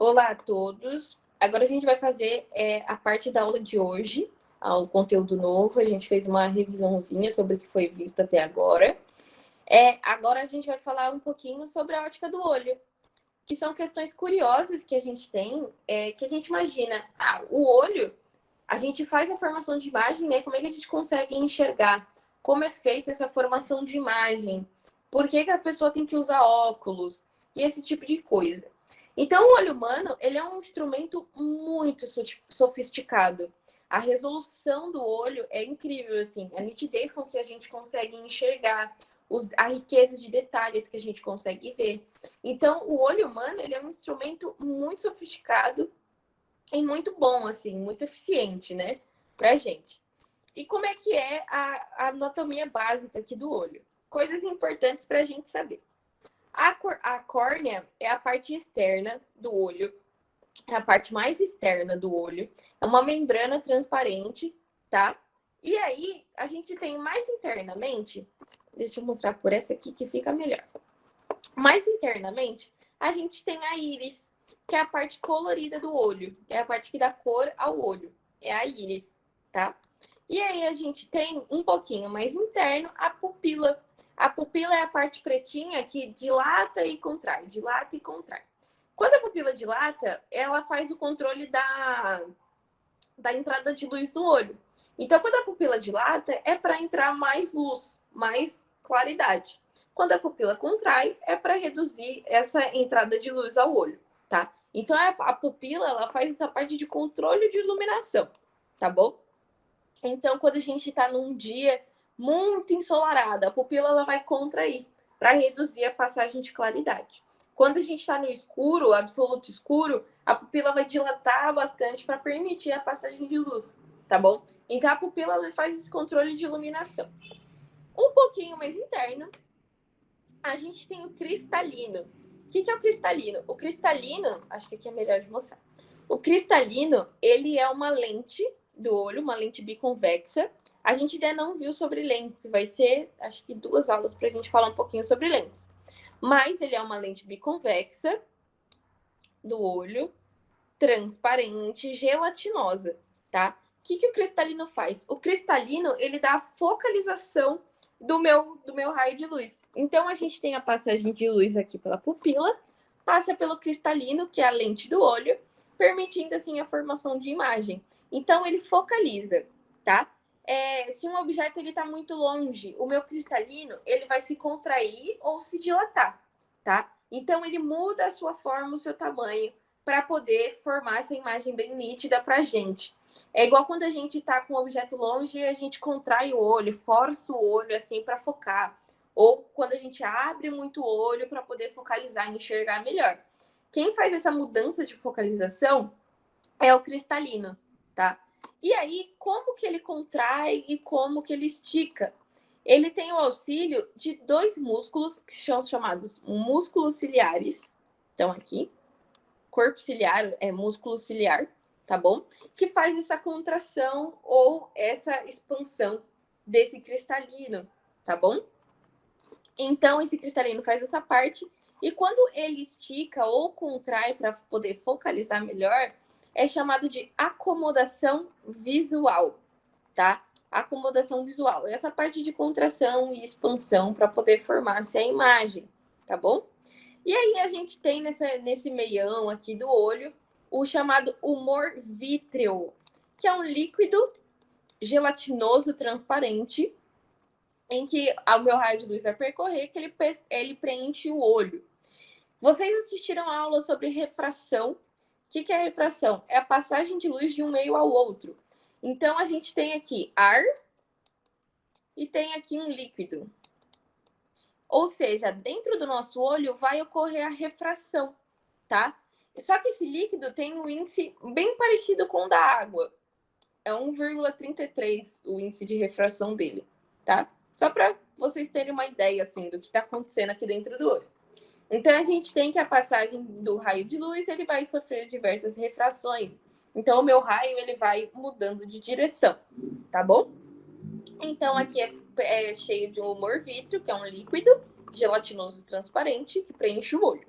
Olá a todos. Agora a gente vai fazer a parte da aula de hoje, o conteúdo novo. A gente fez uma revisãozinha sobre o que foi visto até agora. Agora a gente vai falar um pouquinho sobre a ótica do olho, que são questões curiosas que a gente tem, que a gente imagina. O olho, a gente faz a formação de imagem, né? Como é que a gente consegue enxergar? Como é feita essa formação de imagem? Por que a pessoa tem que usar óculos? E esse tipo de coisa. Então, o olho humano, ele é um instrumento muito sofisticado. A resolução do olho é incrível, assim, a nitidez com que a gente consegue enxergar, a riqueza de detalhes que a gente consegue ver. Então, o olho humano, ele é um instrumento muito sofisticado e muito bom, assim, muito eficiente, né, pra gente. E como é que é a anatomia básica aqui do olho? Coisas importantes pra gente saber. A córnea é a parte externa do olho, é a parte mais externa do olho. É uma membrana transparente, tá? E aí, a gente tem mais internamente, deixa eu mostrar por essa aqui que fica melhor. Mais internamente, a gente tem a íris, que é a parte colorida do olho. É a parte que dá cor ao olho. É a íris, tá? E aí a gente tem um pouquinho mais interno a pupila. A pupila é a parte pretinha que dilata e contrai, dilata e contrai. Quando a pupila dilata, ela faz o controle da entrada de luz no olho. Então, quando a pupila dilata, é para entrar mais luz, mais claridade. Quando a pupila contrai, é para reduzir essa entrada de luz ao olho, tá? Então, a pupila, ela faz essa parte de controle de iluminação, tá bom? Então, quando a gente está num dia muito ensolarado, a pupila ela vai contrair para reduzir a passagem de claridade. Quando a gente está no escuro, absoluto escuro, a pupila vai dilatar bastante para permitir a passagem de luz, tá bom? Então, a pupila ela faz esse controle de iluminação. Um pouquinho mais interno, a gente tem o cristalino. O que é o cristalino? O cristalino, acho que aqui é melhor de mostrar. O cristalino, ele é uma lente do olho, uma lente biconvexa. A gente ainda não viu sobre lentes, vai ser, acho que 2 aulas para a gente falar um pouquinho sobre lentes. Mas ele é uma lente biconvexa do olho, transparente, gelatinosa, tá? O que o cristalino faz? O cristalino, ele dá a focalização do meu raio de luz. Então, a gente tem a passagem de luz aqui pela pupila, passa pelo cristalino, que é a lente do olho, permitindo, assim, a formação de imagem. Então, ele focaliza, tá? Se um objeto está muito longe, o meu cristalino, ele vai se contrair ou se dilatar, tá? Então, ele muda a sua forma, o seu tamanho, para poder formar essa imagem bem nítida para a gente. É igual quando a gente está com um objeto longe e a gente contrai o olho, força o olho assim para focar. Ou quando a gente abre muito o olho para poder focalizar e enxergar melhor. Quem faz essa mudança de focalização é o cristalino, tá? E aí, como que ele contrai e como que ele estica? Ele tem o auxílio de 2 músculos que são chamados músculos ciliares. Então, aqui, corpo ciliar é músculo ciliar, tá bom? Que faz essa contração ou essa expansão desse cristalino, tá bom? Então, esse cristalino faz essa parte e quando ele estica ou contrai para poder focalizar melhor, é chamado de acomodação visual, tá? Acomodação visual. Essa parte de contração e expansão para poder formar-se a imagem, tá bom? E aí a gente tem nesse meião aqui do olho o chamado humor vítreo, que é um líquido gelatinoso transparente em que o meu raio de luz vai percorrer, que ele preenche o olho. Vocês assistiram a aula sobre refração. O que é refração? É a passagem de luz de um meio ao outro. Então, a gente tem aqui ar e tem aqui um líquido. Ou seja, dentro do nosso olho vai ocorrer a refração, tá? Só que esse líquido tem um índice bem parecido com o da água. É 1,33 o índice de refração dele, tá? Só para vocês terem uma ideia, assim, do que está acontecendo aqui dentro do olho. Então, a gente tem que a passagem do raio de luz, ele vai sofrer diversas refrações. Então, o meu raio, ele vai mudando de direção, tá bom? Então, aqui é cheio de um humor vítreo, que é um líquido gelatinoso transparente que preenche o olho.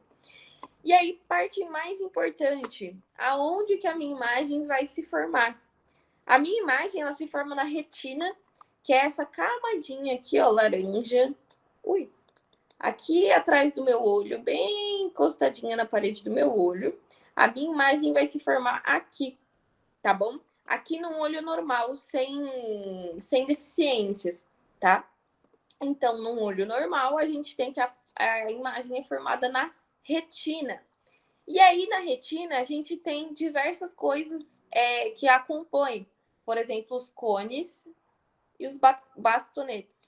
E aí, parte mais importante, aonde que a minha imagem vai se formar? A minha imagem, ela se forma na retina, que é essa camadinha aqui, ó, laranja. Ui. Aqui atrás do meu olho, bem encostadinha na parede do meu olho. A minha imagem vai se formar aqui, tá bom? Aqui num olho normal, sem deficiências, tá? Então, num olho normal, a gente tem que a imagem é formada na retina. E aí, na retina, a gente tem diversas coisas que a compõem. Por exemplo, os cones e os bastonetes,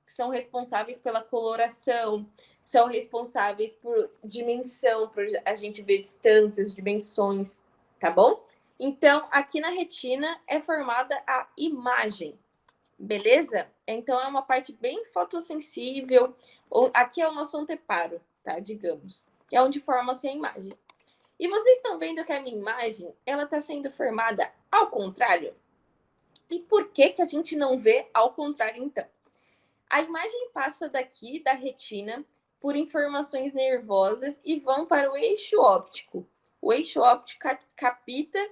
que são responsáveis pela coloração, são responsáveis por dimensão, por a gente ver distâncias, dimensões, tá bom? Então, aqui na retina é formada a imagem, beleza? Então, é uma parte bem fotossensível. Aqui é o nosso anteparo, tá? Digamos. É onde forma-se a imagem. E vocês estão vendo que a minha imagem, ela está sendo formada ao contrário? E por que que a gente não vê ao contrário, então? A imagem passa daqui, da retina, por informações nervosas e vão para o eixo óptico. O eixo óptico capta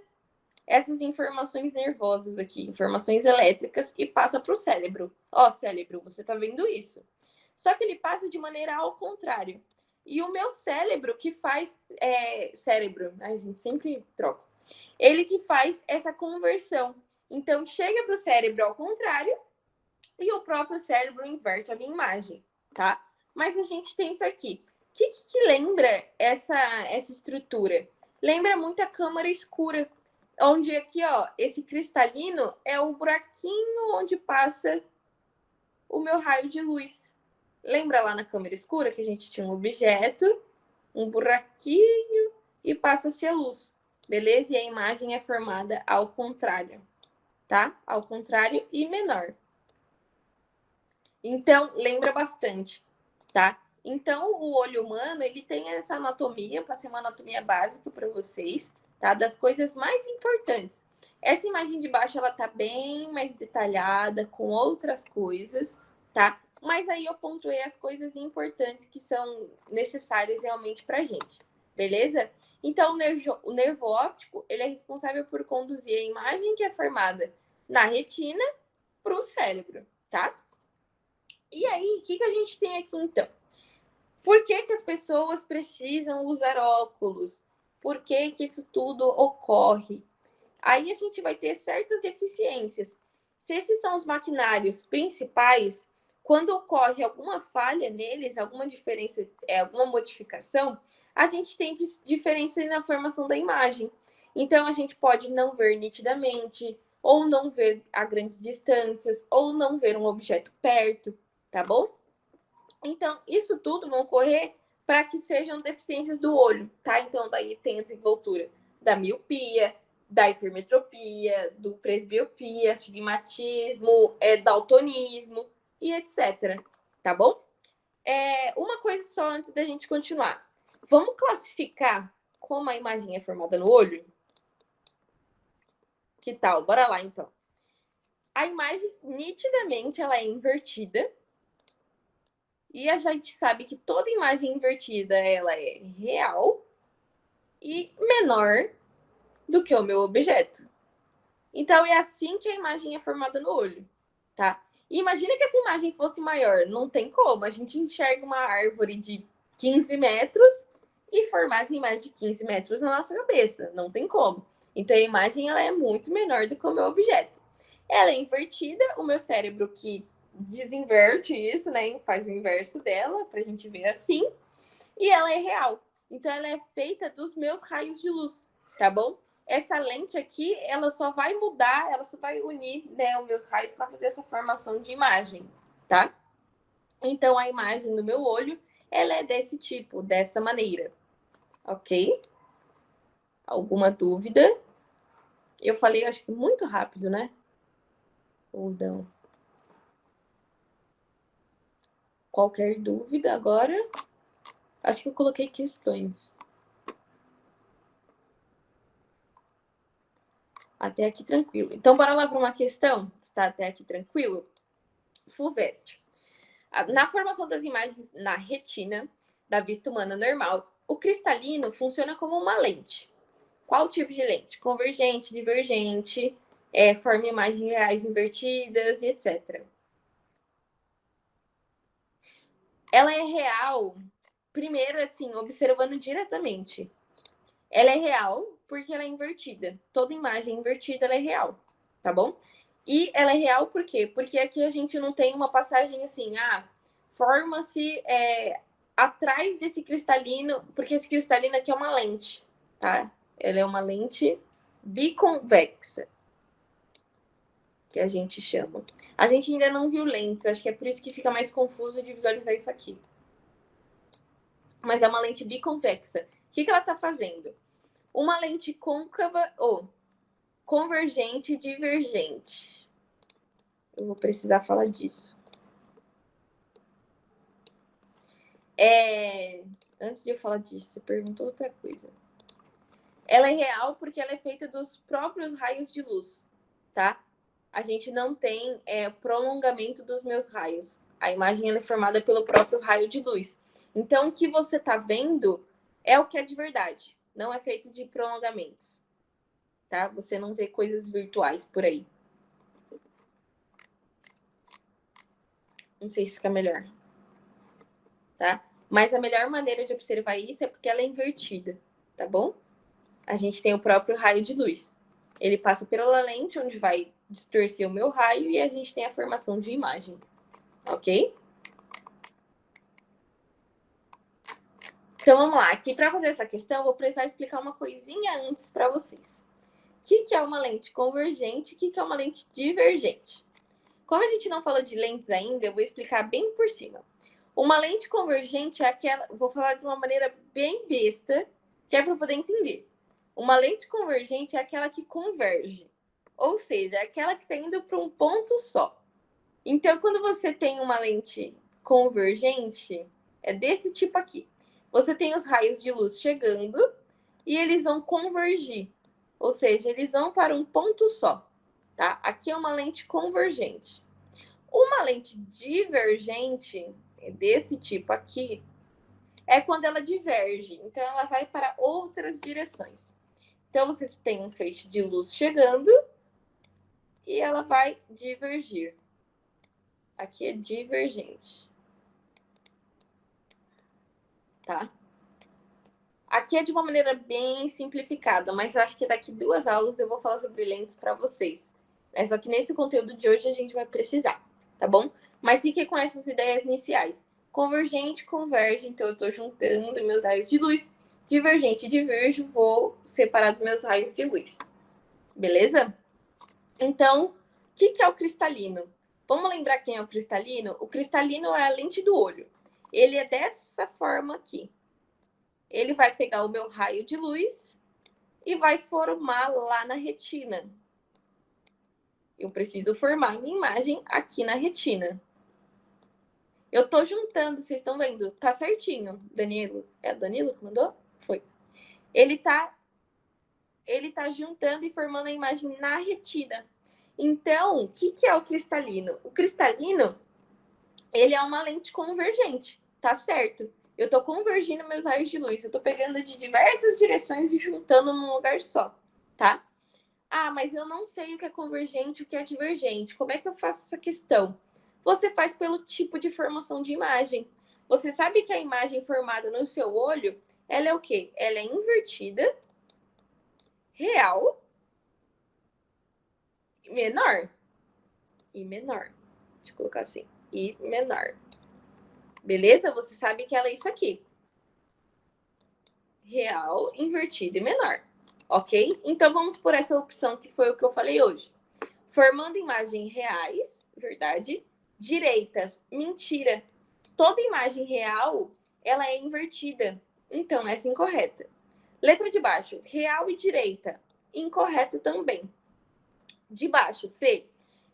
essas informações nervosas aqui, informações elétricas, e passa para o cérebro. Ó, cérebro, você está vendo isso? Só que ele passa de maneira ao contrário. E o meu cérebro que faz... cérebro, a gente sempre troca. Ele que faz essa conversão. Então, chega para o cérebro ao contrário e o próprio cérebro inverte a minha imagem, tá? Mas a gente tem isso aqui. O que lembra essa estrutura? Lembra muito a câmara escura, onde aqui, ó, esse cristalino é o buraquinho onde passa o meu raio de luz. Lembra lá na câmera escura que a gente tinha um objeto, um buraquinho e passa-se a luz, beleza? E a imagem é formada ao contrário, tá? Ao contrário e menor. Então, lembra bastante, tá? Então, o olho humano, ele tem essa anatomia, passei uma anatomia básica para vocês, tá? Das coisas mais importantes. Essa imagem de baixo, ela tá bem mais detalhada, com outras coisas, tá? Mas aí eu pontuei as coisas importantes que são necessárias realmente pra gente, beleza? Então, o nervo óptico, ele é responsável por conduzir a imagem que é formada na retina para o cérebro, tá? E aí, o que a gente tem aqui, então? Por que as pessoas precisam usar óculos? Por que isso tudo ocorre? Aí a gente vai ter certas deficiências. Se esses são os maquinários principais, quando ocorre alguma falha neles, alguma diferença, alguma modificação, a gente tem diferença na formação da imagem. Então, a gente pode não ver nitidamente, ou não ver a grandes distâncias, ou não ver um objeto perto, tá bom? Então, isso tudo vai ocorrer para que sejam deficiências do olho, tá? Então, daí tem a desenvoltura da miopia, da hipermetropia, do presbiopia, astigmatismo, daltonismo e etc. Tá bom? Uma coisa só antes da gente continuar. Vamos classificar como a imagem é formada no olho? Que tal? Bora lá, então. A imagem, nitidamente, ela é invertida. E a gente sabe que toda imagem invertida, ela é real e menor do que o meu objeto. Então, é assim que a imagem é formada no olho, tá? E imagina que essa imagem fosse maior. Não tem como. A gente enxerga uma árvore de 15 metros e formar essa imagem de 15 metros na nossa cabeça. Não tem como. Então, a imagem ela é muito menor do que o meu objeto. Ela é invertida, o meu cérebro que desinverte isso, né? Faz o inverso dela, pra gente ver assim. E ela é real. Então, ela é feita dos meus raios de luz, tá bom? Essa lente aqui, ela só vai mudar, ela só vai unir, né, os meus raios para fazer essa formação de imagem, tá? Então, a imagem do meu olho, ela é desse tipo, dessa maneira, ok? Alguma dúvida? Eu falei, acho que muito rápido, né? Ou não? Qualquer dúvida agora? Acho que eu coloquei questões. Até aqui tranquilo. Então, bora lá para uma questão? Está até aqui tranquilo? FUVEST. Na formação das imagens na retina, da vista humana normal. O cristalino funciona como uma lente. Qual tipo de lente? Convergente, divergente, forma imagens reais invertidas e etc. Ela é real, primeiro, assim, observando diretamente. Ela é real porque ela é invertida. Toda imagem invertida ela é real, tá bom? E ela é real por quê? Porque aqui a gente não tem uma passagem assim, forma-se atrás desse cristalino, porque esse cristalino aqui é uma lente, tá? Ela é uma lente biconvexa, que a gente chama. A gente ainda não viu lentes, acho que é por isso que fica mais confuso de visualizar isso aqui. Mas é uma lente biconvexa. O que ela está fazendo? Uma lente côncava ou convergente e divergente. Eu vou precisar falar disso. Antes de eu falar disso, você perguntou outra coisa. Ela é real porque ela é feita dos próprios raios de luz, tá? A gente não tem prolongamento dos meus raios. A imagem ela é formada pelo próprio raio de luz. Então, o que você está vendo é o que é de verdade. Não é feito de prolongamentos, tá? Você não vê coisas virtuais por aí. Não sei se fica melhor, tá? Mas a melhor maneira de observar isso é porque ela é invertida, tá bom? A gente tem o próprio raio de luz. Ele passa pela lente, onde vai distorcer o meu raio, e a gente tem a formação de imagem, ok? Então, vamos lá. Aqui, para fazer essa questão, eu vou precisar explicar uma coisinha antes para vocês. O que é uma lente convergente e o que é uma lente divergente? Como a gente não falou de lentes ainda, eu vou explicar bem por cima. Uma lente convergente é aquela... Vou falar de uma maneira bem besta, que é para poder entender. Uma lente convergente é aquela que converge. Ou seja, é aquela que está indo para um ponto só. Então, quando você tem uma lente convergente, é desse tipo aqui. Você tem os raios de luz chegando e eles vão convergir. Ou seja, eles vão para um ponto só, tá? Aqui é uma lente convergente. Uma lente divergente, desse tipo aqui, é quando ela diverge. Então, ela vai para outras direções. Então, você tem um feixe de luz chegando e ela vai divergir. Aqui é divergente. Tá? Aqui é de uma maneira bem simplificada, mas eu acho que daqui 2 aulas eu vou falar sobre lentes para vocês. É só que nesse conteúdo de hoje a gente vai precisar, tá bom? Mas fique com essas ideias iniciais. Convergente, converge, então eu estou juntando meus raios de luz. Divergente, diverjo, vou separar dos meus raios de luz. Beleza? Então, o que é o cristalino? Vamos lembrar quem é o cristalino? O cristalino é a lente do olho. Ele é dessa forma aqui. Ele vai pegar o meu raio de luz e vai formar lá na retina. Eu preciso formar minha imagem aqui na retina. Eu tô juntando, vocês estão vendo? Tá certinho. Danilo, é o Danilo que mandou? Foi. Ele tá juntando e formando a imagem na retina. Então, o que é o cristalino? O cristalino, ele é uma lente convergente, tá certo? Eu tô convergindo meus raios de luz, eu tô pegando de diversas direções e juntando num lugar só, tá? Mas eu não sei o que é convergente, o que é divergente. Como é que eu faço essa questão? Você faz pelo tipo de formação de imagem. Você sabe que a imagem formada no seu olho, ela é o quê? Ela é invertida, real, menor e menor. Deixa eu colocar assim, e menor. Beleza? Você sabe que ela é isso aqui. Real, invertido e menor. Ok? Então, vamos por essa opção que foi o que eu falei hoje. Formando imagens reais, verdade? Direitas, mentira. Toda imagem real, ela é invertida. Então, essa é incorreta. Letra de baixo, real e direita. Incorreto também. De baixo, C.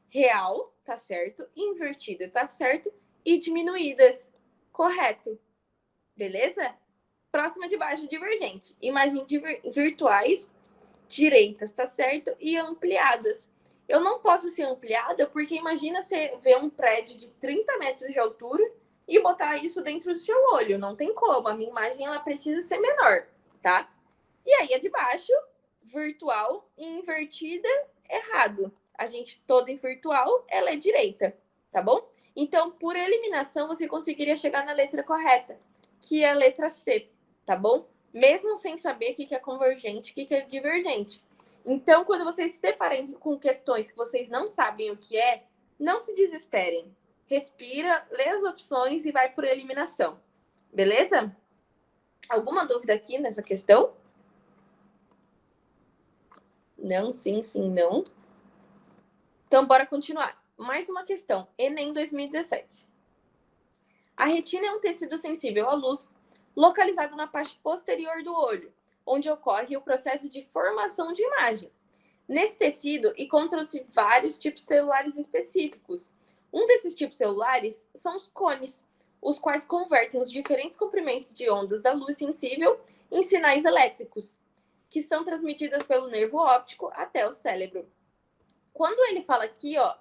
Real, tá certo. Invertida, tá certo. E diminuídas, correto. Beleza? Próxima de baixo, divergente. Imagens virtuais, direitas, tá certo? E ampliadas. Eu não posso ser ampliada porque imagina você ver um prédio de 30 metros de altura e botar isso dentro do seu olho. Não tem como. A minha imagem ela precisa ser menor, tá? E aí a de baixo, virtual e invertida, errado. A gente toda em virtual, ela é direita, tá bom? Então, por eliminação, você conseguiria chegar na letra correta, que é a letra C, tá bom? Mesmo sem saber o que é convergente, o que é divergente. Então, quando vocês se deparem com questões que vocês não sabem o que é, não se desesperem. Respira, lê as opções e vai por eliminação. Beleza? Alguma dúvida aqui nessa questão? Não, sim, sim, não. Então, bora continuar. Mais uma questão. Enem 2017. A retina é um tecido sensível à luz, localizado na parte posterior do olho, onde ocorre o processo de formação de imagem. Nesse tecido encontram-se vários tipos celulares específicos. Um desses tipos celulares são os cones, os quais convertem os diferentes comprimentos de ondas da luz sensível em sinais elétricos, que são transmitidas pelo nervo óptico até o cérebro. Quando ele fala aqui, ó,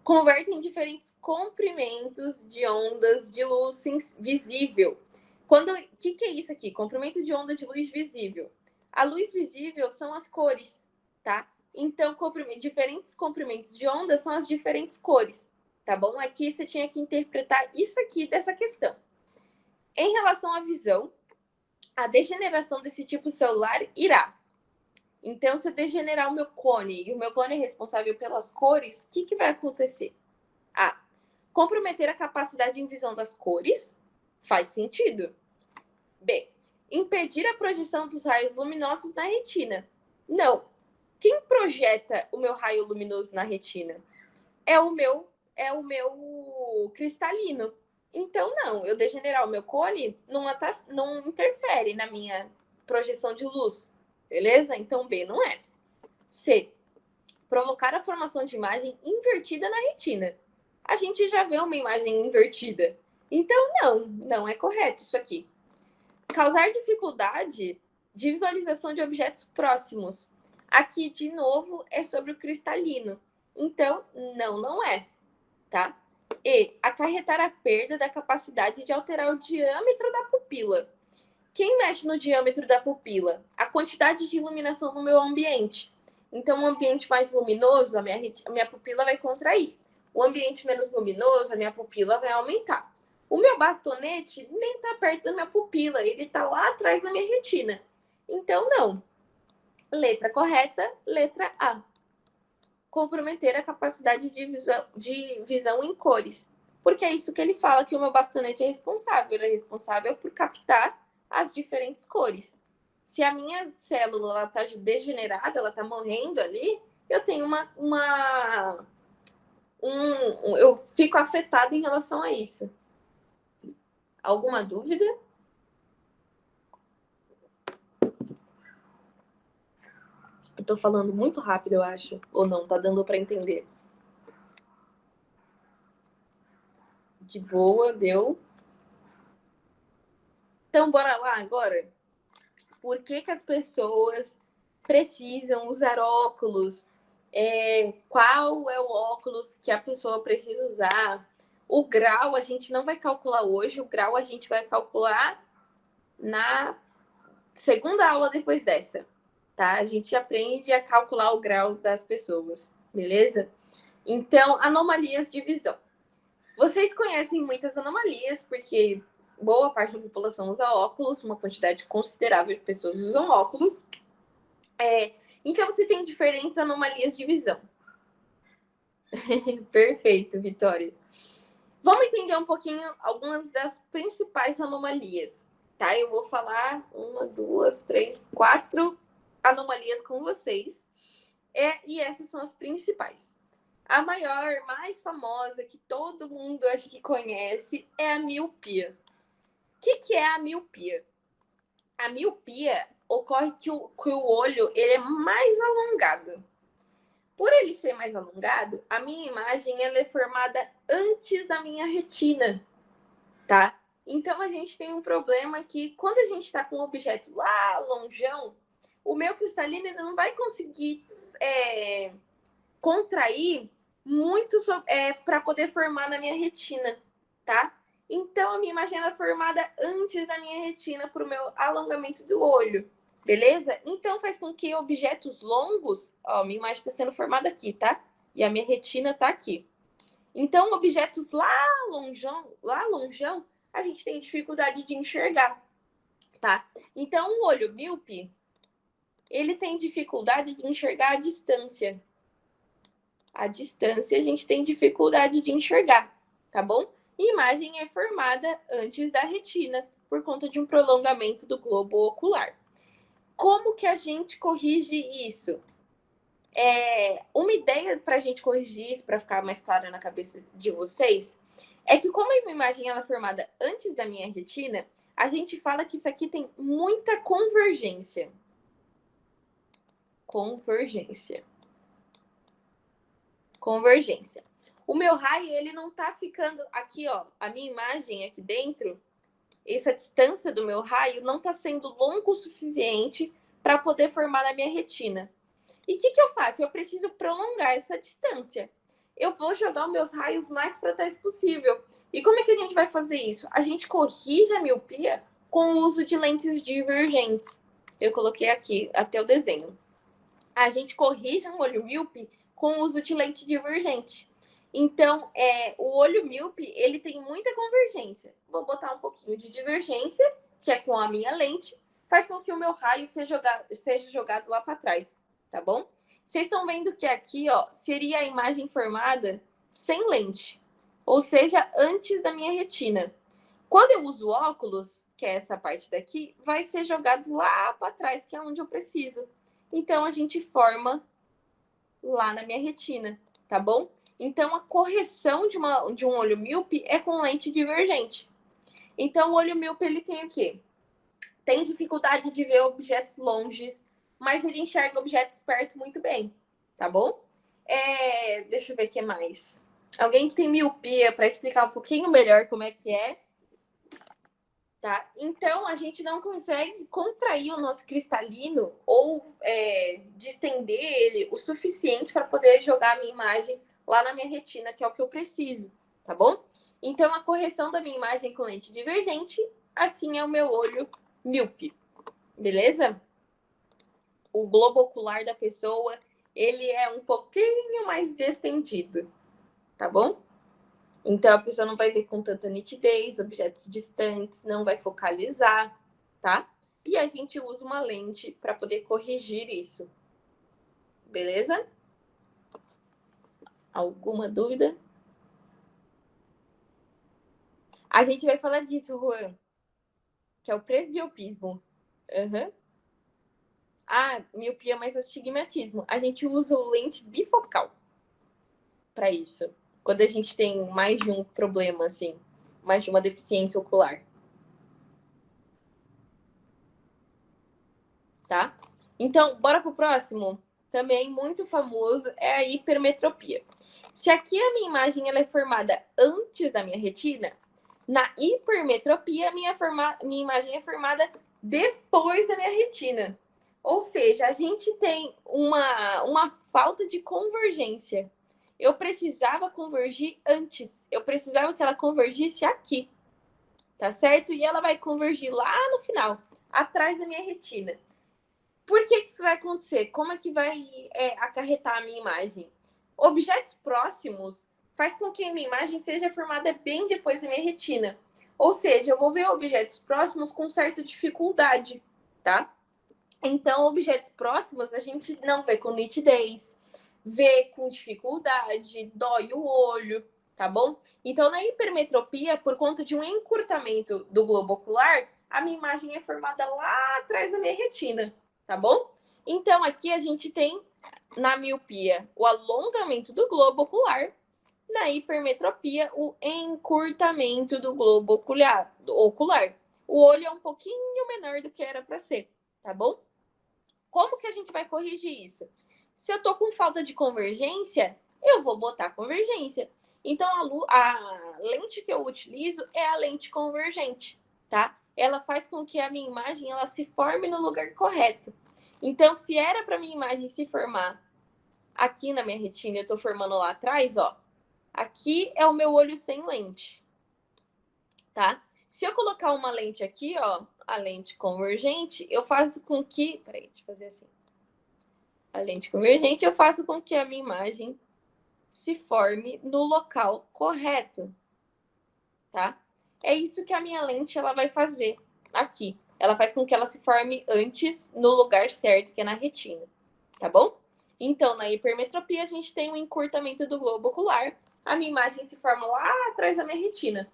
convertem diferentes comprimentos de ondas de luz visível. O que é isso aqui? Comprimento de onda de luz visível. A luz visível são as cores, tá? Então, diferentes comprimentos de onda são as diferentes cores, tá bom? Aqui você tinha que interpretar isso aqui dessa questão. Em relação à visão, a degeneração desse tipo celular irá. Então, se eu degenerar o meu cone, e o meu cone é responsável pelas cores, o que vai acontecer? A. Comprometer a capacidade de visão das cores. Faz sentido. B. Impedir a projeção dos raios luminosos na retina. Não. Quem projeta o meu raio luminoso na retina? É o meu cristalino. Então, não. Eu degenerar o meu cone não interfere na minha projeção de luz. Beleza? Então, B não é. C. Provocar a formação de imagem invertida na retina. A gente já vê uma imagem invertida. Então, não é correto isso aqui. Causar dificuldade de visualização de objetos próximos. Aqui, de novo, é sobre o cristalino. Então, não é, tá? E acarretar a perda da capacidade de alterar o diâmetro da pupila. Quem mexe no diâmetro da pupila? A quantidade de iluminação no meu ambiente. Então, um ambiente mais luminoso, a minha pupila vai contrair. O ambiente menos luminoso, a minha pupila vai aumentar. O meu bastonete nem está perto da minha pupila, ele está lá atrás da minha retina. Então, não. Letra correta, letra A. Comprometer a capacidade de visão em cores. Porque é isso que ele fala que o meu bastonete é responsável. Ele é responsável por captar as diferentes cores. Se a minha célula está degenerada, ela está morrendo ali, eu tenho eu fico afetada em relação a isso. Alguma dúvida? Eu tô falando muito rápido, eu acho. Ou não, tá dando para entender? De boa, deu. Então, bora lá agora. Por que as pessoas precisam usar óculos? Qual é o óculos que a pessoa precisa usar? O grau a gente não vai calcular hoje, o grau a gente vai calcular na segunda aula depois dessa, tá? A gente aprende a calcular o grau das pessoas, beleza? Então, anomalias de visão. Vocês conhecem muitas anomalias, porque boa parte da população usa óculos, uma quantidade considerável de pessoas usam óculos. Então, você tem diferentes anomalias de visão. Perfeito, Vitória. Vamos entender um pouquinho algumas das principais anomalias, tá? Eu vou falar 1, 2, 3, 4 anomalias com vocês. E essas são as principais. A maior, mais famosa, que todo mundo acho que conhece, é a miopia. O que é a miopia? A miopia ocorre que o olho ele é mais alongado. Por ele ser mais alongado, a minha imagem ela é formada antes da minha retina, tá? Então, a gente tem um problema que quando a gente está com um objeto lá longeão, o meu cristalino ele não vai conseguir contrair muito para poder formar na minha retina, tá? Então, a minha imagem ela é formada antes da minha retina para o meu alongamento do olho, beleza? Então, faz com que objetos longos... Ó, minha imagem está sendo formada aqui, tá? E a minha retina tá aqui. Então, objetos lá longeão, a gente tem dificuldade de enxergar, tá? Então, o olho míope, ele tem dificuldade de enxergar a distância. A distância a gente tem dificuldade de enxergar, tá bom? E imagem é formada antes da retina, por conta de um prolongamento do globo ocular. Como que a gente corrige isso? Uma ideia para a gente corrigir isso, para ficar mais claro na cabeça de vocês, é que como a imagem ela é formada antes da minha retina, a gente fala que isso aqui tem muita convergência. Convergência. O meu raio, ele não tá ficando aqui, ó, a minha imagem aqui dentro, essa distância do meu raio não tá sendo longo o suficiente para poder formar na minha retina. E o que eu faço? Eu preciso prolongar essa distância. Eu vou jogar os meus raios mais para trás possível. E como é que a gente vai fazer isso? A gente corrige a miopia com o uso de lentes divergentes. Eu coloquei aqui até o desenho. A gente corrige um olho míope com o uso de lente divergente. Então, o olho míope, ele tem muita convergência. Vou botar um pouquinho de divergência, que é com a minha lente, faz com que o meu raio seja jogado lá para trás, tá bom? Vocês estão vendo que aqui, ó, seria a imagem formada sem lente, ou seja, antes da minha retina. Quando eu uso óculos, que é essa parte daqui, vai ser jogado lá para trás, que é onde eu preciso. Então, a gente forma lá na minha retina, tá bom? Então, a correção de um olho míope é com lente divergente. Então, o olho míope, ele tem o quê? Tem dificuldade de ver objetos longes, mas ele enxerga objetos perto muito bem, tá bom? Deixa eu ver o que mais. Alguém que tem miopia, para explicar um pouquinho melhor como é que é, tá? Então, a gente não consegue contrair o nosso cristalino ou distender ele o suficiente para poder jogar a minha imagem lá na minha retina, que é o que eu preciso, tá bom? Então, a correção da minha imagem com lente divergente, assim é o meu olho míope, beleza? O globo ocular da pessoa, ele é um pouquinho mais distendido, tá bom? Então, a pessoa não vai ver com tanta nitidez, objetos distantes, não vai focalizar, tá? E a gente usa uma lente para poder corrigir isso. Beleza? Alguma dúvida? A gente vai falar disso, Juan, que é o presbiopismo. Uhum. Ah, miopia mais astigmatismo. A gente usa o lente bifocal para isso. Quando a gente tem mais de um problema, assim, mais de uma deficiência ocular. Tá? Então, bora pro próximo? Também muito famoso é a hipermetropia. Se aqui a minha imagem ela é formada antes da minha retina, na hipermetropia minha imagem é formada depois da minha retina. Ou seja, a gente tem uma falta de convergência. Eu precisava convergir antes. Eu precisava que ela convergisse aqui, tá certo? E ela vai convergir lá no final, atrás da minha retina. Por que isso vai acontecer? Como é que vai acarretar a minha imagem? Objetos próximos faz com que a minha imagem seja formada bem depois da minha retina. Ou seja, eu vou ver objetos próximos com certa dificuldade, tá? Então, objetos próximos a gente não vê com nitidez, vê com dificuldade, dói o olho, tá bom? Então, na hipermetropia, por conta de um encurtamento do globo ocular, a minha imagem é formada lá atrás da minha retina, tá bom? Então, aqui a gente tem, na miopia, o alongamento do globo ocular, na hipermetropia, o encurtamento do globo ocular. O olho é um pouquinho menor do que era para ser, tá bom? Como que a gente vai corrigir isso? Se eu tô com falta de convergência, eu vou botar convergência. Então, a lente que eu utilizo é a lente convergente, tá? Ela faz com que a minha imagem ela se forme no lugar correto. Então, se era para minha imagem se formar aqui na minha retina, eu tô formando lá atrás, ó. Aqui é o meu olho sem lente, tá? Se eu colocar uma lente aqui, ó, a lente convergente, eu faço com que... Peraí, deixa eu fazer assim. A lente convergente, eu faço com que a minha imagem se forme no local correto, tá? É isso que a minha lente ela vai fazer aqui. Ela faz com que ela se forme antes no lugar certo, que é na retina, tá bom? Então, na hipermetropia, a gente tem um encurtamento do globo ocular. A minha imagem se forma lá atrás da minha retina.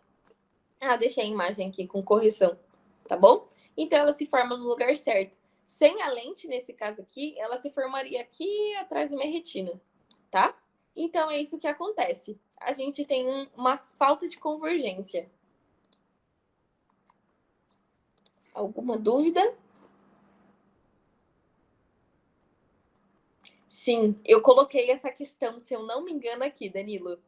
Ah, deixei a imagem aqui com correção, tá bom? Então, ela se forma no lugar certo. Sem a lente, nesse caso aqui, ela se formaria aqui atrás da minha retina, tá? Então, é isso que acontece. A gente tem uma falta de convergência. Alguma dúvida? Sim, eu coloquei essa questão, se eu não me engano, aqui, Danilo.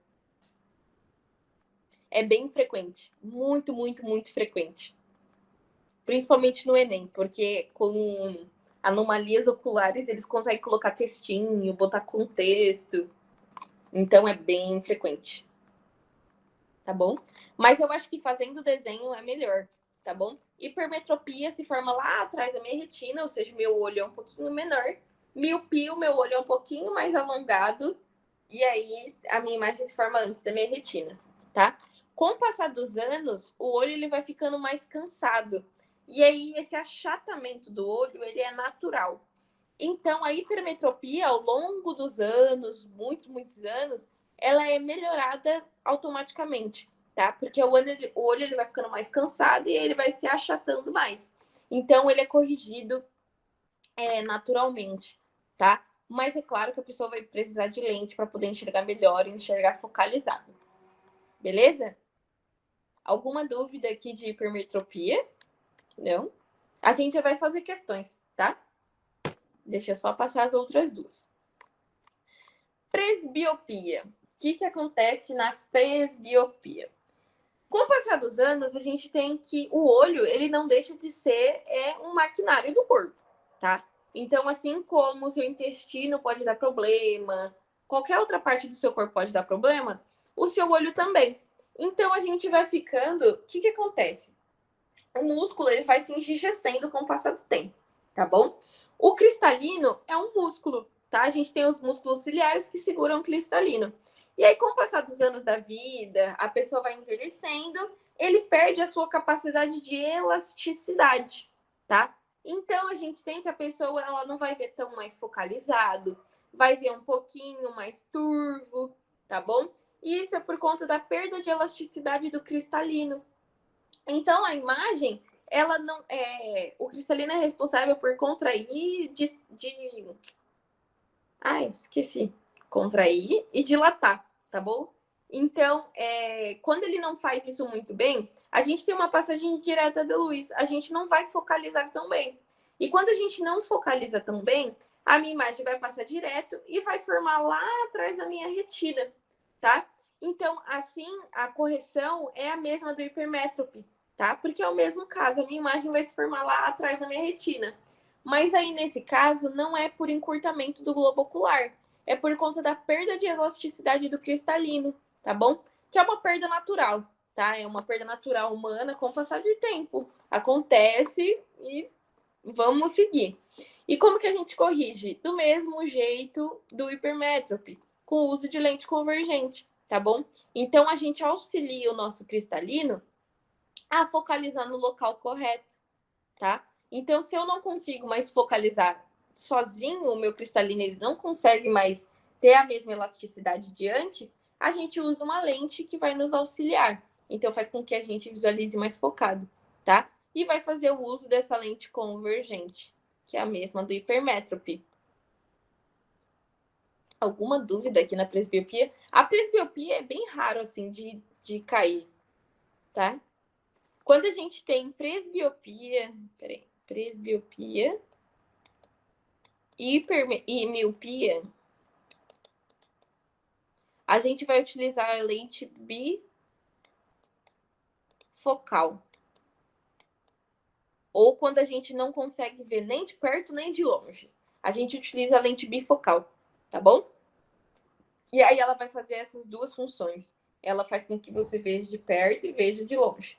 É bem frequente. Muito, muito, muito frequente. Principalmente no Enem, porque com anomalias oculares eles conseguem colocar textinho, botar contexto. Então é bem frequente. Tá bom? Mas eu acho que fazendo desenho é melhor, tá bom? Hipermetropia se forma lá atrás da minha retina, ou seja, meu olho é um pouquinho menor. Miopia, o meu olho é um pouquinho mais alongado. E aí a minha imagem se forma antes da minha retina, tá? Com o passar dos anos, o olho ele vai ficando mais cansado. E aí esse achatamento do olho, ele é natural. Então a hipermetropia ao longo dos anos, muitos, muitos anos, ela é melhorada automaticamente, tá? Porque o olho ele vai ficando mais cansado e ele vai se achatando mais. Então ele é corrigido naturalmente, tá? Mas é claro que a pessoa vai precisar de lente para poder enxergar melhor e enxergar focalizado. Beleza? Alguma dúvida aqui de hipermetropia? Não? A gente já vai fazer questões, tá? Deixa eu só passar as outras duas. Presbiopia. O que acontece na presbiopia? Com o passar dos anos, a gente tem que o olho, ele não deixa de ser um maquinário do corpo, tá? Então, assim como o seu intestino pode dar problema, qualquer outra parte do seu corpo pode dar problema, o seu olho também. Então, a gente vai ficando... O que acontece? O músculo, ele vai se enrijecendo com o passar do tempo, tá bom? O cristalino é um músculo, tá? A gente tem os músculos ciliares que seguram o cristalino. E aí, com o passar dos anos da vida, a pessoa vai envelhecendo, ele perde a sua capacidade de elasticidade, tá? Então, a gente tem que a pessoa, ela não vai ver tão mais focalizado, vai ver um pouquinho mais turvo, tá bom? E isso é por conta da perda de elasticidade do cristalino. Então, a imagem, ela não o cristalino é responsável por contrair, esqueci. Contrair e dilatar, tá bom? Então, quando ele não faz isso muito bem, a gente tem uma passagem direta da luz. A gente não vai focalizar tão bem. E quando a gente não focaliza tão bem, a minha imagem vai passar direto e vai formar lá atrás da minha retina, tá? Então, assim, a correção é a mesma do hipermétrope, tá? Porque é o mesmo caso, a minha imagem vai se formar lá atrás da minha retina. Mas aí, nesse caso, não é por encurtamento do globo ocular, é por conta da perda de elasticidade do cristalino, tá bom? Que é uma perda natural, tá? É uma perda natural humana com o passar do tempo. Acontece e vamos seguir. E como que a gente corrige? Do mesmo jeito do hipermétrope, com o uso de lente convergente, tá bom? Então, a gente auxilia o nosso cristalino a focalizar no local correto, tá? Então, se eu não consigo mais focalizar sozinho, o meu cristalino ele não consegue mais ter a mesma elasticidade de antes, a gente usa uma lente que vai nos auxiliar. Então, faz com que a gente visualize mais focado, tá? E vai fazer o uso dessa lente convergente, que é a mesma do hipermétrope. Alguma dúvida aqui na presbiopia? A presbiopia é bem raro, assim, de cair, tá? Quando a gente tem presbiopia... Peraí. Presbiopia e miopia, a gente vai utilizar a lente bifocal. Ou quando a gente não consegue ver nem de perto nem de longe. A gente utiliza a lente bifocal, tá bom? E aí ela vai fazer essas duas funções. Ela faz com que você veja de perto e veja de longe.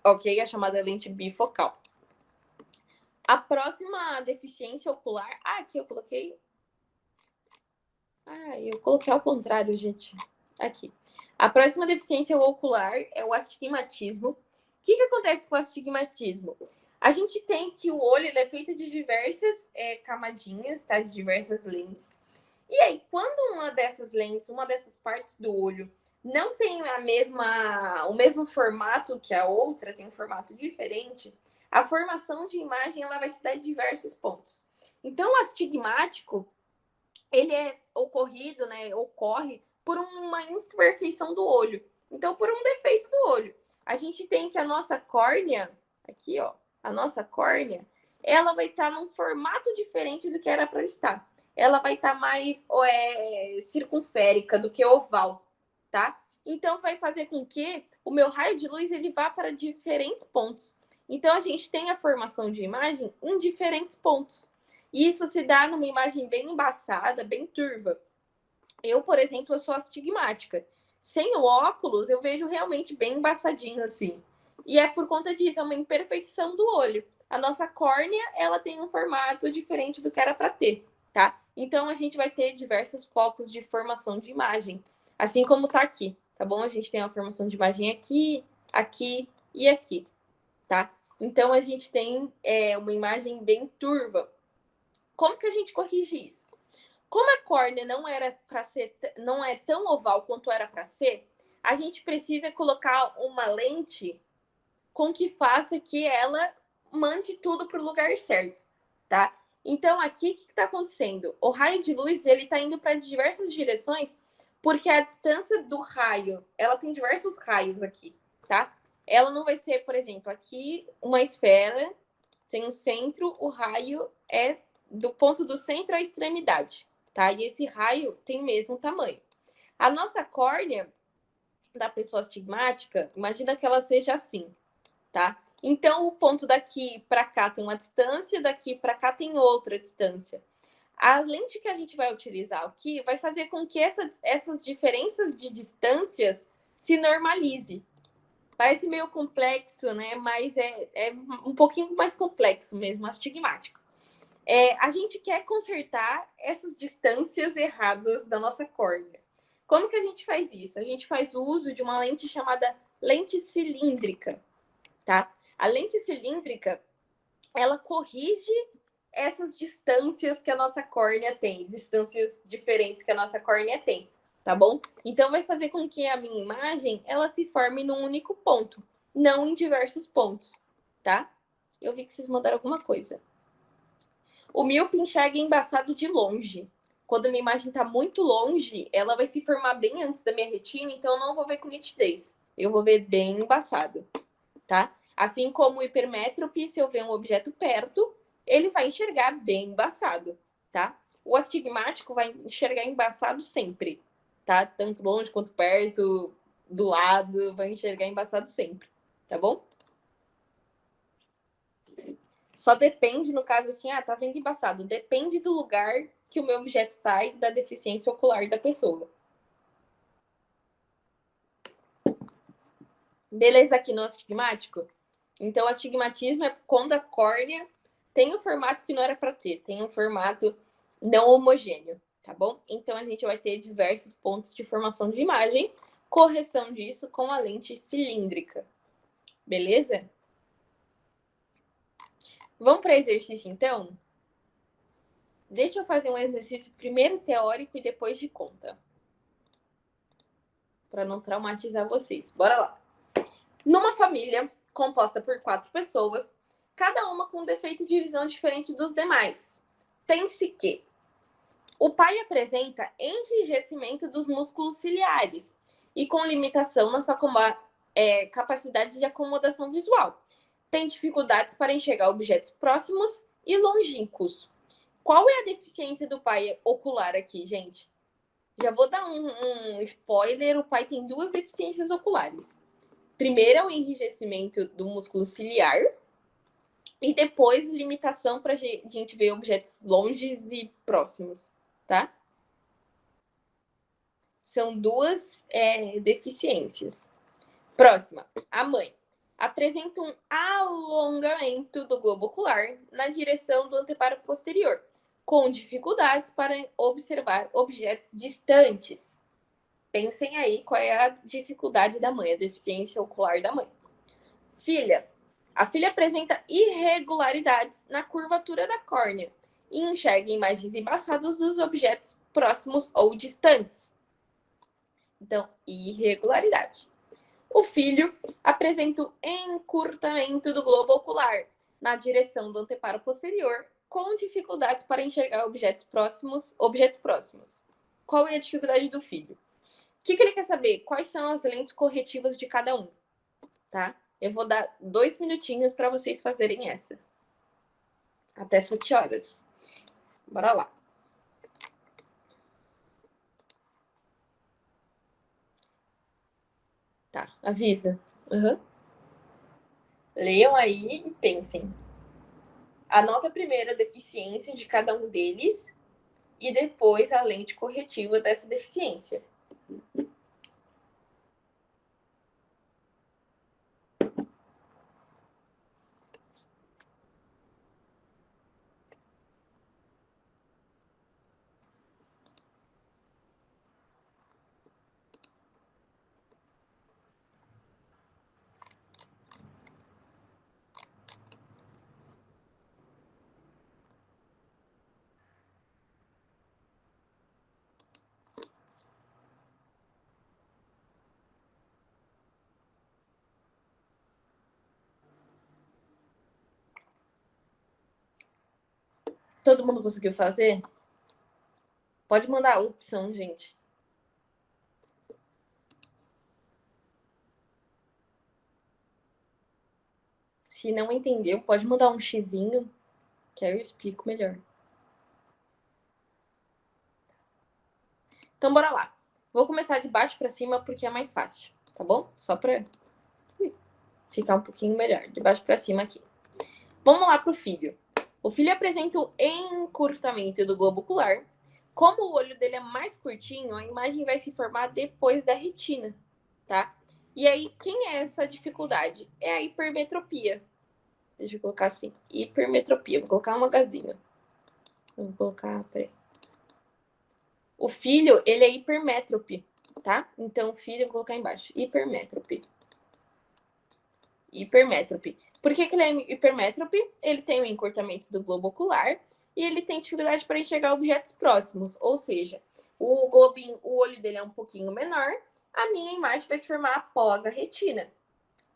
Ok? A chamada lente bifocal. A próxima deficiência ocular... Ah, aqui eu coloquei... Ah, eu coloquei ao contrário, gente. Aqui. A próxima deficiência ocular é o astigmatismo. O que acontece com o astigmatismo? A gente tem que o olho ele é feito de diversas camadinhas, tá? De diversas lentes. E aí, quando uma dessas lentes, uma dessas partes do olho, não tem o mesmo formato que a outra, tem um formato diferente, a formação de imagem ela vai se dar em diversos pontos. Então, o astigmático, ele é ocorrido, né? Ocorre por uma imperfeição do olho. Então, por um defeito do olho. A gente tem que a nossa córnea, aqui, ó, a nossa córnea, ela vai estar num formato diferente do que era para estar. Ela vai estar mais circunférica do que oval, tá? Então, vai fazer com que o meu raio de luz ele vá para diferentes pontos. Então, a gente tem a formação de imagem em diferentes pontos. E isso se dá numa imagem bem embaçada, bem turva. Eu, por exemplo, eu sou astigmática. Sem o óculos, eu vejo realmente bem embaçadinho assim. E é por conta disso, é uma imperfeição do olho. A nossa córnea, ela tem um formato diferente do que era para ter, tá? Então, a gente vai ter diversos focos de formação de imagem, assim como tá aqui, tá bom? A gente tem a formação de imagem aqui, aqui e aqui, tá? Então, a gente tem uma imagem bem turva. Como que a gente corrige isso? Como a córnea não era para ser, não é tão oval quanto era para ser, a gente precisa colocar uma lente com que faça que ela mande tudo para o lugar certo, tá? Então aqui o que está acontecendo? O raio de luz ele está indo para diversas direções porque a distância do raio, ela tem diversos raios aqui, tá? Ela não vai ser, por exemplo, aqui uma esfera tem um centro, o raio é do ponto do centro à extremidade, tá? E esse raio tem o mesmo tamanho. A nossa córnea da pessoa astigmática, imagina que ela seja assim, tá? Então, o ponto daqui para cá tem uma distância, daqui para cá tem outra distância. A lente que a gente vai utilizar aqui vai fazer com que essas diferenças de distâncias se normalize. Parece meio complexo, né? Mas é um pouquinho mais complexo mesmo, astigmático. A gente quer consertar essas distâncias erradas da nossa córnea. Como que a gente faz isso? A gente faz o uso de uma lente chamada lente cilíndrica, tá? A lente cilíndrica, ela corrige essas distâncias que a nossa córnea tem, distâncias diferentes que a nossa córnea tem, tá bom? Então vai fazer com que a minha imagem, ela se forme num único ponto, não em diversos pontos, tá? Eu vi que vocês mandaram alguma coisa. O míope enxerga embaçado de longe. Quando a minha imagem está muito longe, ela vai se formar bem antes da minha retina, então eu não vou ver com nitidez. Eu vou ver bem embaçado, tá? Assim como o hipermétrope, se eu ver um objeto perto, ele vai enxergar bem embaçado, tá? O astigmático vai enxergar embaçado sempre, tá? Tanto longe quanto perto, do lado, vai enxergar embaçado sempre, tá bom? Só depende, no caso assim, tá vendo embaçado. Depende do lugar que o meu objeto tá e da deficiência ocular da pessoa. Beleza aqui no astigmático? Então, o astigmatismo é quando a córnea tem um formato que não era para ter, tem um formato não homogêneo, tá bom? Então, a gente vai ter diversos pontos de formação de imagem, correção disso com a lente cilíndrica, beleza? Vamos para exercício, então? Deixa eu fazer um exercício primeiro teórico e depois de conta, para não traumatizar vocês. Bora lá. Numa família composta por 4 pessoas, cada uma com um defeito de visão diferente dos demais. Tem-se que o pai apresenta enrijecimento dos músculos ciliares e com limitação na sua capacidade de acomodação visual. Tem dificuldades para enxergar objetos próximos e longínquos. Qual é a deficiência do pai ocular aqui, gente? Já vou dar um spoiler: o pai tem 2 deficiências oculares. Primeiro é o enrijecimento do músculo ciliar e depois limitação para a gente ver objetos longes e próximos, tá? São duas deficiências. Próxima, a mãe. Apresenta um alongamento do globo ocular na direção do anteparo posterior, com dificuldades para observar objetos distantes. Pensem aí qual é a dificuldade da mãe, a deficiência ocular da mãe. Filha. A filha apresenta irregularidades na curvatura da córnea e enxerga imagens embaçadas dos objetos próximos ou distantes. Então, irregularidade. O filho apresenta o encurtamento do globo ocular na direção do anteparo posterior, com dificuldades para enxergar objetos próximos. Qual é a dificuldade do filho? O que ele quer saber? Quais são as lentes corretivas de cada um, tá? Eu vou dar 2 minutinhos para vocês fazerem essa. Até 7 horas. Bora lá. Tá, aviso. Uhum. Leiam aí e pensem. Anota primeiro a deficiência de cada um deles e depois a lente corretiva dessa deficiência. Todo mundo conseguiu fazer? Pode mandar a opção, gente. Se não entendeu, pode mandar um xizinho, que aí eu explico melhor. Então, bora lá. Vou começar de baixo para cima porque é mais fácil, tá bom? Só para ficar um pouquinho melhor. De baixo para cima aqui. Vamos lá pro filho. O filho apresenta o encurtamento do globo ocular. Como o olho dele é mais curtinho, a imagem vai se formar depois da retina, tá? E aí, quem é essa dificuldade? É a hipermetropia. Deixa eu colocar assim, hipermetropia. Vou colocar uma gazinha. Vou colocar, peraí. O filho, ele é hipermétrope, tá? Então, o filho, eu vou colocar embaixo. Hipermétrope. Hipermétrope. Por que ele é hipermétrope? Ele tem um encurtamento do globo ocular e ele tem dificuldade para enxergar objetos próximos. Ou seja, o globinho, o olho dele é um pouquinho menor, a minha imagem vai se formar após a retina.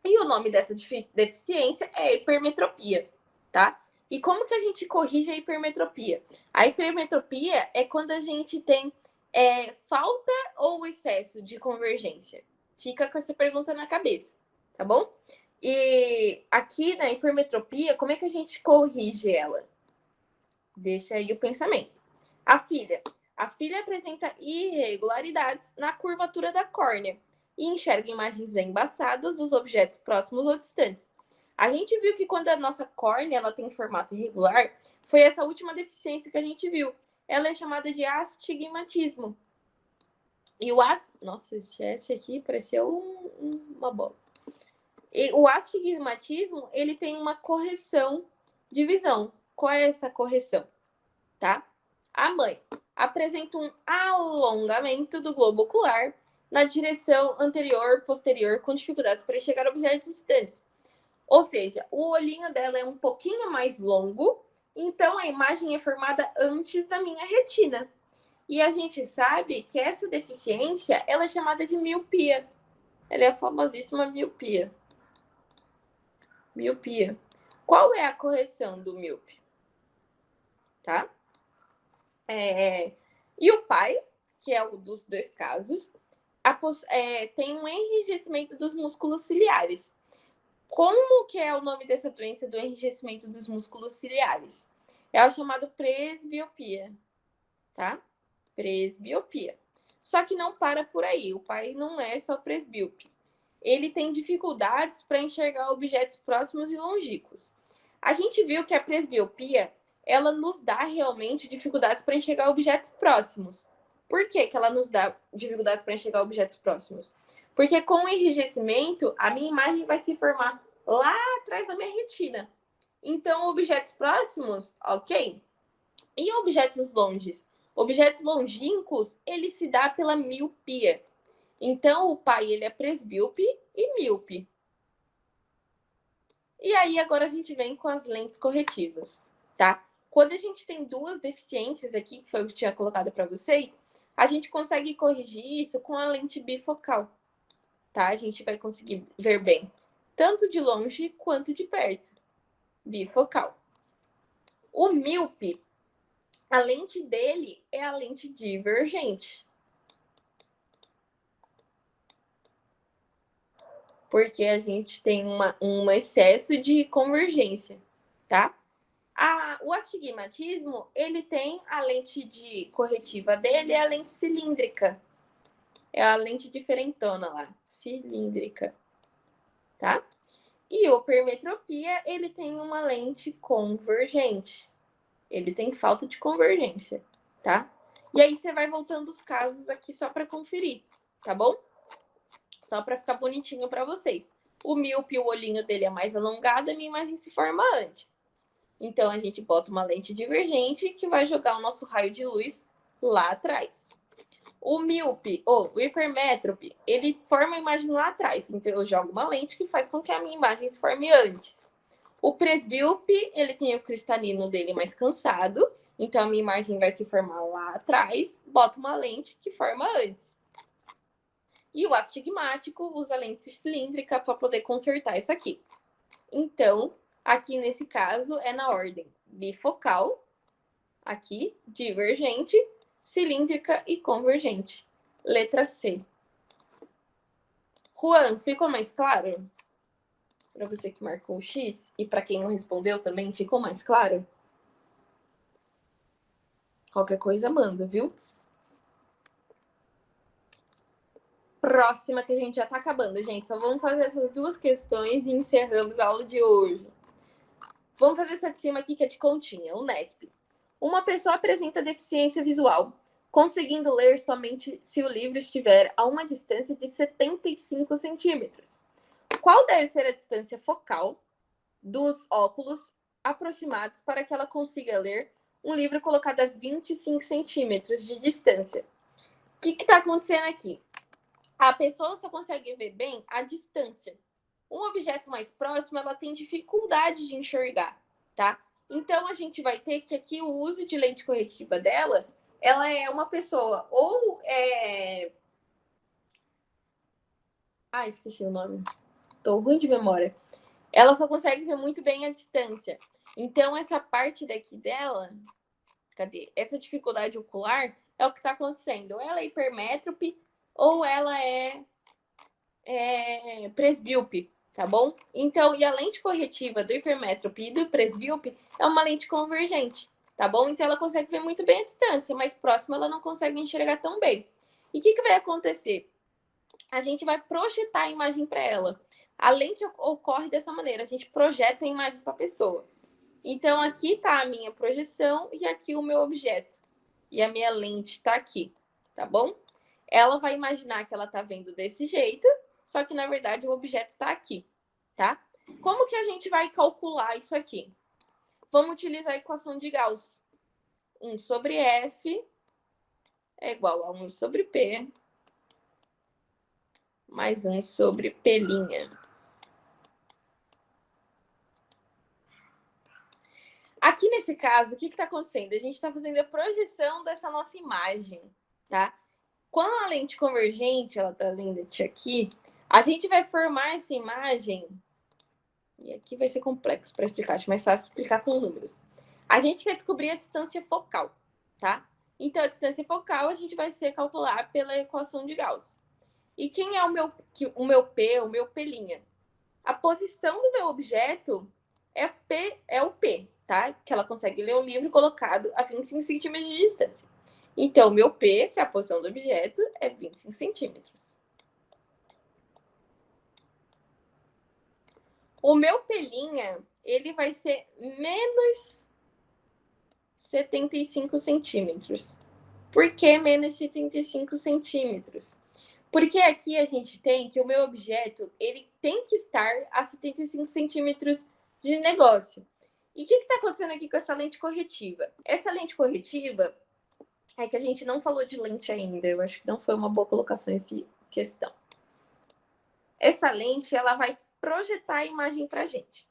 E o nome dessa deficiência é hipermetropia, tá? E como que a gente corrige a hipermetropia? A hipermetropia é quando a gente tem falta ou excesso de convergência. Fica com essa pergunta na cabeça, tá bom? E aqui na hipermetropia, como é que a gente corrige ela? Deixa aí o pensamento. A filha apresenta irregularidades na curvatura da córnea e enxerga imagens embaçadas dos objetos próximos ou distantes. A gente viu que quando a nossa córnea ela tem formato irregular, foi essa última deficiência que a gente viu. Ela é chamada de astigmatismo. E o Nossa, esse S aqui pareceu uma bola. E o astigmatismo, ele tem uma correção de visão. Qual é essa correção? Tá? A mãe apresenta um alongamento do globo ocular na direção anterior-posterior com dificuldades para enxergar objetos distantes. Ou seja, o olhinho dela é um pouquinho mais longo, então a imagem é formada antes da minha retina. E a gente sabe que essa deficiência ela é chamada de miopia. Ela é a famosíssima miopia. Miopia. Qual é a correção do míope? Tá? E o pai, que é um dos dois casos, tem um enrijecimento dos músculos ciliares. Como que é o nome dessa doença do enrijecimento dos músculos ciliares? É o chamado presbiopia, tá? Presbiopia. Só que não para por aí. O pai não é só presbíope. Ele tem dificuldades para enxergar objetos próximos e longínquos. A gente viu que a presbiopia ela nos dá realmente dificuldades para enxergar objetos próximos. Por que ela nos dá dificuldades para enxergar objetos próximos? Porque com o enrijecimento, a minha imagem vai se formar lá atrás da minha retina. Então, objetos próximos, ok. E objetos longes? Objetos longínquos, ele se dá pela miopia. Então, o pai ele é presbíope e míope. E aí, agora a gente vem com as lentes corretivas, tá? Quando a gente tem duas deficiências aqui, que foi o que eu tinha colocado para vocês, a gente consegue corrigir isso com a lente bifocal, tá? A gente vai conseguir ver bem, tanto de longe quanto de perto. Bifocal. O míope, a lente dele é a lente divergente. Porque a gente tem um excesso de convergência, tá? O astigmatismo, ele tem a lente de corretiva dele, é a lente cilíndrica. É a lente diferentona lá, cilíndrica, tá? E o hipermetropia, ele tem uma lente convergente. Ele tem falta de convergência, tá? E aí você vai voltando os casos aqui só para conferir, tá bom? Só para ficar bonitinho para vocês. O míope, o olhinho dele é mais alongado, a minha imagem se forma antes. Então, a gente bota uma lente divergente que vai jogar o nosso raio de luz lá atrás. O míope, ou o hipermétrope, ele forma a imagem lá atrás. Então, eu jogo uma lente que faz com que a minha imagem se forme antes. O presbíope, ele tem o cristalino dele mais cansado. Então, a minha imagem vai se formar lá atrás. Boto uma lente que forma antes. E o astigmático usa lente cilíndrica para poder consertar isso aqui. Então, aqui nesse caso é na ordem bifocal, aqui, divergente, cilíndrica e convergente. Letra C. Juan, ficou mais claro? Para você que marcou o X e para quem não respondeu também, ficou mais claro? Qualquer coisa manda, viu? Próxima que a gente já tá acabando, gente. Só vamos fazer essas duas questões e encerramos a aula de hoje. Vamos fazer essa de cima aqui que é de continha, o Nesp. Uma pessoa apresenta deficiência visual, conseguindo ler somente se o livro estiver a uma distância de 75 centímetros. Qual deve ser a distância focal dos óculos aproximados para que ela consiga ler um livro colocado a 25 centímetros de distância? O que está acontecendo aqui? A pessoa só consegue ver bem a distância. Um objeto mais próximo, ela tem dificuldade de enxergar, tá? Então, a gente vai ter que aqui o uso de lente corretiva dela, ela é uma pessoa ou esqueci o nome. Tô ruim de memória. Ela só consegue ver muito bem a distância. Então, essa parte daqui dela, cadê? Essa dificuldade ocular é o que está acontecendo. Ou ela é hipermétrope ou ela é presbíope, tá bom? Então, e a lente corretiva do hipermétrope e do presbíope é uma lente convergente, tá bom? Então, ela consegue ver muito bem a distância, mas próxima ela não consegue enxergar tão bem. E o que vai acontecer? A gente vai projetar a imagem para ela. A lente ocorre dessa maneira, a gente projeta a imagem para a pessoa. Então, aqui está a minha projeção e aqui o meu objeto. E a minha lente está aqui, tá bom? Ela vai imaginar que ela está vendo desse jeito, só que, na verdade, o objeto está aqui, tá? Como que a gente vai calcular isso aqui? Vamos utilizar a equação de Gauss. 1 sobre F é igual a 1 sobre P mais 1 sobre P'. Aqui nesse caso, o que está acontecendo? A gente está fazendo a projeção dessa nossa imagem, tá? Quando a lente convergente, ela tá vendo aqui, a gente vai formar essa imagem, e aqui vai ser complexo para explicar, acho mais fácil explicar com números. A gente vai descobrir a distância focal, tá? Então, a distância focal a gente vai ser calcular pela equação de Gauss. E quem é o meu P, o meu P'? A posição do meu objeto é o P, tá? Que ela consegue ler um livro colocado a 25 centímetros de distância. Então, o meu P, que é a posição do objeto, é 25 centímetros. O meu P', ele vai ser menos 75 centímetros. Por que menos 75 centímetros? Porque aqui a gente tem que o meu objeto, ele tem que estar a 75 centímetros de negócio. E o que está acontecendo aqui com essa lente corretiva? Essa lente corretiva é que a gente não falou de lente ainda. Eu acho que não foi uma boa colocação essa questão. Essa lente, ela vai projetar a imagem para a gente.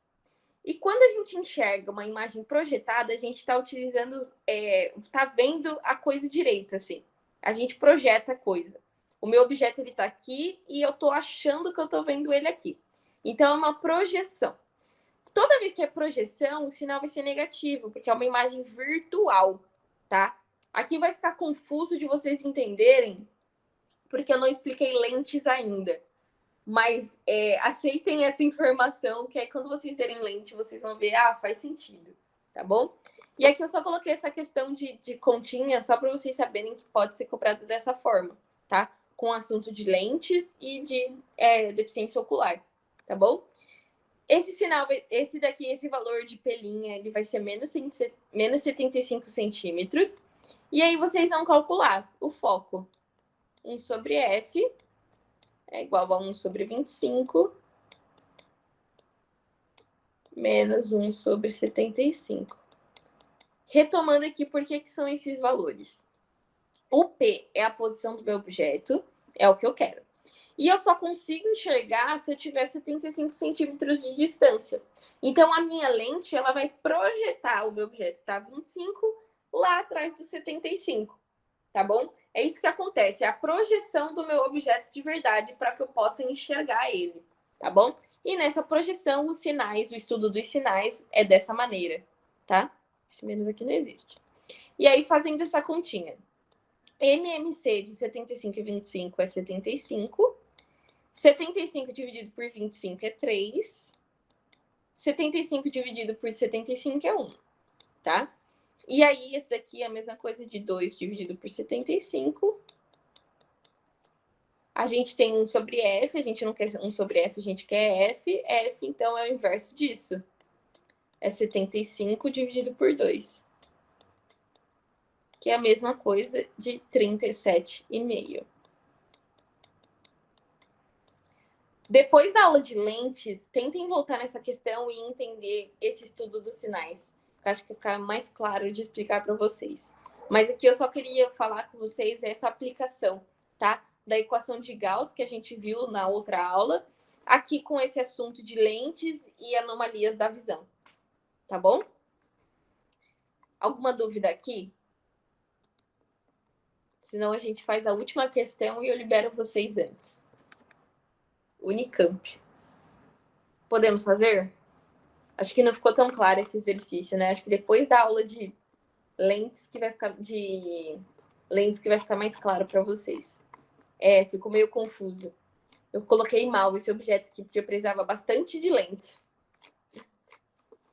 E quando a gente enxerga uma imagem projetada, a gente está utilizando, está vendo a coisa direita, assim. A gente projeta a coisa. O meu objeto, ele está aqui e eu estou achando que eu estou vendo ele aqui. Então, é uma projeção. Toda vez que é projeção, o sinal vai ser negativo, porque é uma imagem virtual, tá? Aqui vai ficar confuso de vocês entenderem, porque eu não expliquei lentes ainda. Mas aceitem essa informação, que aí quando vocês verem lente, vocês vão ver, faz sentido, tá bom? E aqui eu só coloquei essa questão de continha, só para vocês saberem que pode ser cobrado dessa forma, tá? Com assunto de lentes e de deficiência ocular, tá bom? Esse sinal, esse daqui, esse valor de pelinha, ele vai ser menos 75 centímetros. E aí vocês vão calcular o foco. 1 sobre F é igual a 1 sobre 25 menos 1 sobre 75. Retomando aqui, por que são esses valores? O P é a posição do meu objeto, é o que eu quero. E eu só consigo enxergar se eu tiver 75 centímetros de distância. Então, a minha lente, ela vai projetar o meu objeto que está 25 lá atrás do 75, tá bom? É isso que acontece, é a projeção do meu objeto de verdade para que eu possa enxergar ele, tá bom? E nessa projeção, os sinais, o estudo dos sinais é dessa maneira, tá? Esse menos aqui não existe. E aí, fazendo essa continha, MMC de 75 e 25 é 75. 75 dividido por 25 é 3. 75 dividido por 75 é 1, tá? E aí, esse daqui é a mesma coisa de 2 dividido por 75. A gente tem 1 sobre F, a gente não quer 1 sobre F, a gente quer F. F, então, é o inverso disso. É 75 dividido por 2. Que é a mesma coisa de 37,5. Depois da aula de lentes, tentem voltar nessa questão e entender esse estudo dos sinais. Eu acho que fica mais claro de explicar para vocês. Mas aqui eu só queria falar com vocês essa aplicação, tá? Da equação de Gauss que a gente viu na outra aula, aqui com esse assunto de lentes e anomalias da visão. Tá bom? Alguma dúvida aqui? Senão a gente faz a última questão e eu libero vocês antes. Unicamp. Podemos fazer? Acho que não ficou tão claro esse exercício, né? Acho que depois da aula de lentes que vai ficar mais claro para vocês. Ficou meio confuso. Eu coloquei mal esse objeto aqui porque eu precisava bastante de lentes.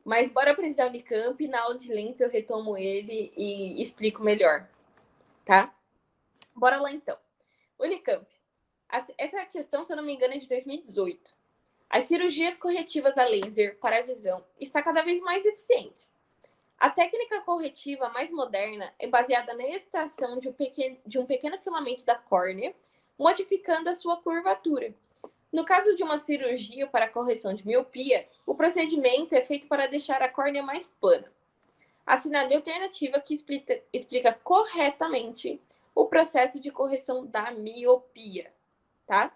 Mas bora precisar do Unicamp, na aula de lentes eu retomo ele e explico melhor, tá? Bora lá então. Unicamp. Essa questão, se eu não me engano, é de 2018. As cirurgias corretivas a laser para a visão estão cada vez mais eficientes. A técnica corretiva mais moderna é baseada na extração de um pequeno filamento da córnea, modificando a sua curvatura. No caso de uma cirurgia para a correção de miopia, o procedimento é feito para deixar a córnea mais plana. Assinale a alternativa que explica corretamente o processo de correção da miopia, tá?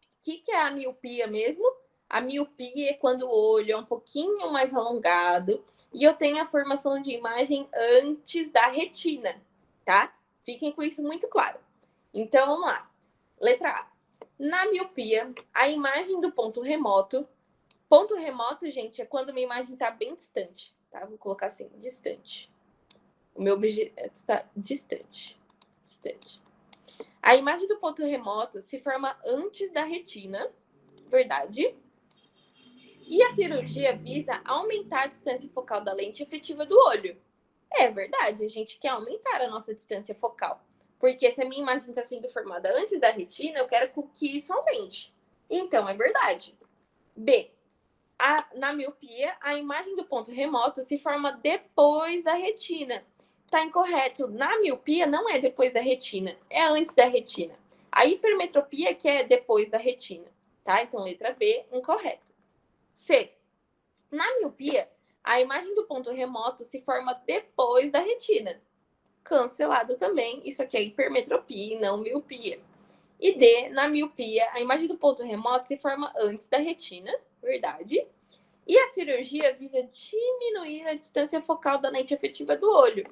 O que é a miopia mesmo? A miopia é quando o olho é um pouquinho mais alongado e eu tenho a formação de imagem antes da retina, tá? Fiquem com isso muito claro. Então, vamos lá. Letra A. Na miopia, a imagem do ponto remoto... Ponto remoto, gente, é quando uma imagem está bem distante, tá? Vou colocar assim, distante. O meu objeto está distante. Distante. A imagem do ponto remoto se forma antes da retina, verdade? E a cirurgia visa aumentar a distância focal da lente efetiva do olho. É verdade, a gente quer aumentar a nossa distância focal. Porque se a minha imagem está sendo formada antes da retina, eu quero que isso aumente. Então, é verdade. B. Na miopia, a imagem do ponto remoto se forma depois da retina. Tá incorreto. Na miopia, não é depois da retina, é antes da retina. A hipermetropia que é depois da retina, tá? Então, letra B, incorreto. C. Na miopia, a imagem do ponto remoto se forma depois da retina. Cancelado também. Isso aqui é hipermetropia e não miopia. E D, na miopia, a imagem do ponto remoto se forma antes da retina. Verdade. E a cirurgia visa diminuir a distância focal da lente efetiva do olho.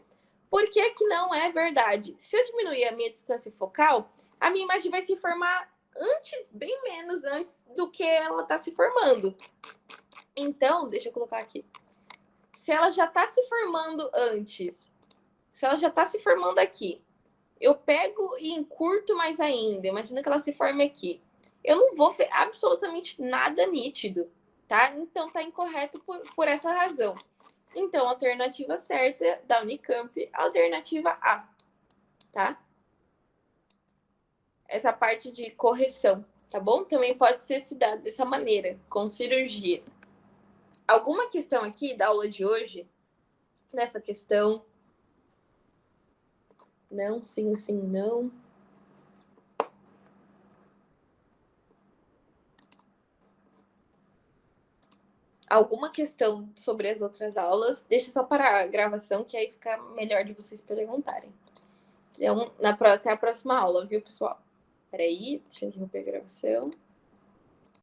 Por que que não é verdade? Se eu diminuir a minha distância focal, a minha imagem vai se formar antes, bem menos antes do que ela está se formando. Então, deixa eu colocar aqui. Se ela já está se formando antes, se ela já está se formando aqui, eu pego e encurto mais ainda. Imagina que ela se forme aqui. Eu não vou ver absolutamente nada nítido, tá? Então, tá incorreto por essa razão. Então, alternativa certa da Unicamp, alternativa A, tá? Essa parte de correção, tá bom? Também pode ser se dado dessa maneira, com cirurgia. Alguma questão aqui da aula de hoje, nessa questão? Não, sim, sim, não. Alguma questão sobre as outras aulas? Deixa eu só parar a gravação, que aí fica melhor de vocês perguntarem. Então, até a próxima aula, viu, pessoal? Peraí, deixa eu interromper a gravação.